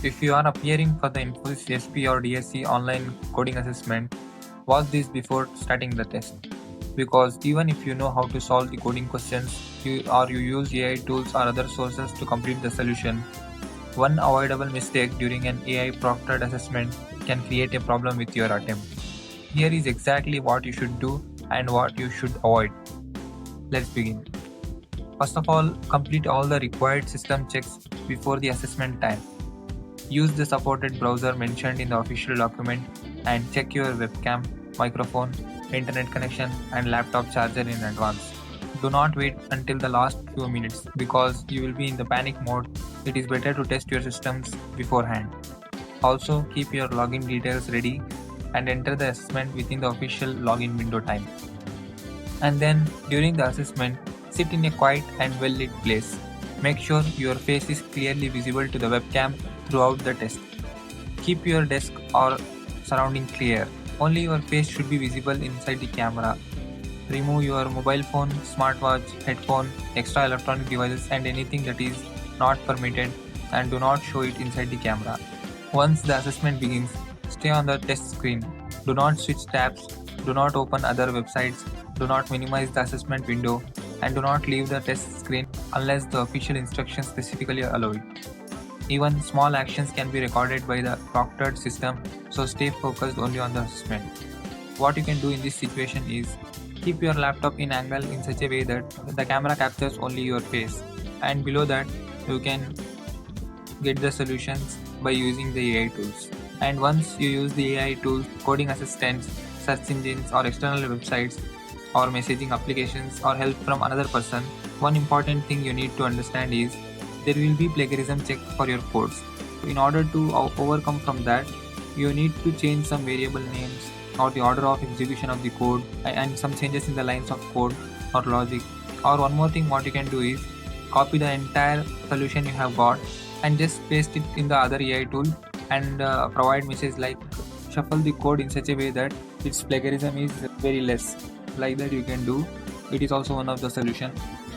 If you are appearing for the Infosys SP or DSC online coding assessment, watch this before starting the test. Because even if you know how to solve the coding questions, you use AI tools or other sources to complete the solution, one avoidable mistake during an AI proctored assessment can create a problem with your attempt. Here is exactly what you should do and what you should avoid. Let's begin. First of all, complete all the required system checks before the assessment time. Use the supported browser mentioned in the official document and check your webcam, microphone, internet connection, and laptop charger in advance. Do not wait until the last few minutes because you will be in the panic mode. It is better to test your systems beforehand. Also, keep your login details ready and enter the assessment within the official login window time. And then, during the assessment, sit in a quiet and well lit place. Make sure your face is clearly visible to the webcam throughout the test. Keep your desk or surrounding clear. Only your face should be visible inside the camera. Remove your mobile phone, smartwatch, headphone, extra electronic devices and anything that is not permitted, and do not show it inside the camera. Once the assessment begins, stay on the test screen. Do not switch tabs, do not open other websites, do not minimize the assessment window, and do not leave the test screen unless the official instructions specifically allow it. Even small actions can be recorded by the proctored system, so stay focused only on the assessment. What you can do in this situation is keep your laptop in angle in such a way that the camera captures only your face, and below that you can get the solutions by using the AI tools. And once you use the AI tools, coding assistants, search engines or external websites or messaging applications or help from another person, one important thing you need to understand is there will be plagiarism check for your codes. In order to overcome from that, you need to change some variable names or the order of execution of the code and some changes in the lines of code or logic. Or one more thing what you can do is copy the entire solution you have got and just paste it in the other AI tool and provide message like shuffle the code in such a way that its plagiarism is very less. Like that you can do. It is also one of the solution.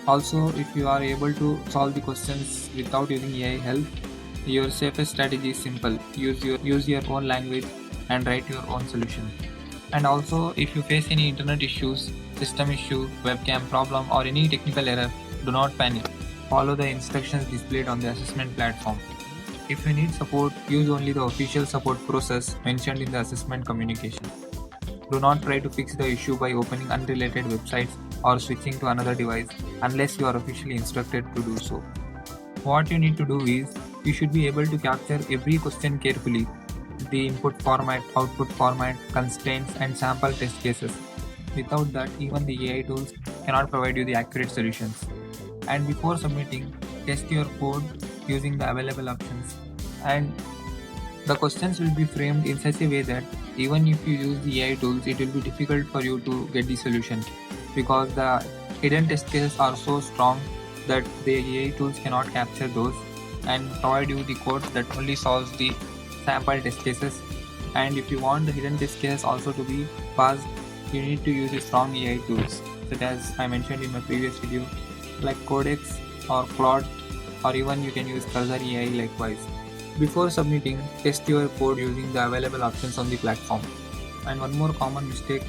Also, if you are able to solve the questions without using AI help, your safest strategy is simple. Use your own language and write your own solution. And also, if you face any internet issues, system issue, webcam problem or any technical error, do not panic. Follow the instructions displayed on the assessment platform. If you need support, use only the official support process mentioned in the assessment communication. Do not try to fix the issue by opening unrelated websites or switching to another device unless you are officially instructed to do so. What you need to do is, you should be able to capture every question carefully, the input format, output format, constraints and sample test cases. Without that, even the AI tools cannot provide you the accurate solutions. And before submitting, test your code using the available options. And the questions will be framed in such a way that even if you use the AI tools, it will be difficult for you to get the solution because the hidden test cases are so strong that the AI tools cannot capture those and provide you the code that only solves the sample test cases. And if you want the hidden test cases also to be passed, you need to use a strong AI tools such as I mentioned in my previous video, like Codex or Claude, or even you can use Cursor AI likewise. Before submitting, test your code using the available options on the platform. And one more common mistake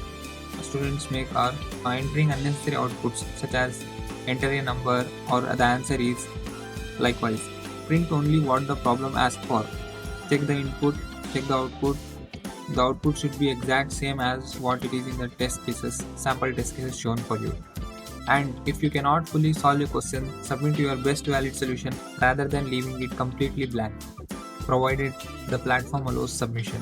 students make are entering unnecessary outputs such as enter a number or the answer is. Likewise, print only what the problem asks for. Check the input, check the output. The output should be exact same as what it is in the test cases, sample test cases shown for you. And if you cannot fully solve a question, submit your best valid solution rather than leaving it completely blank, provided the platform allows submission.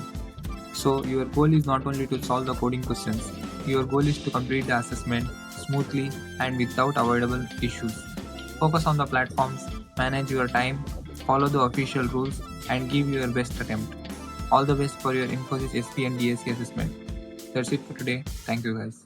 So your goal is not only to solve the coding questions, your goal is to complete the assessment smoothly and without avoidable issues. Focus on the platforms, manage your time, follow the official rules and give your best attempt. All the best for your Infosys SP and DSC assessment. That's it for today. Thank you guys.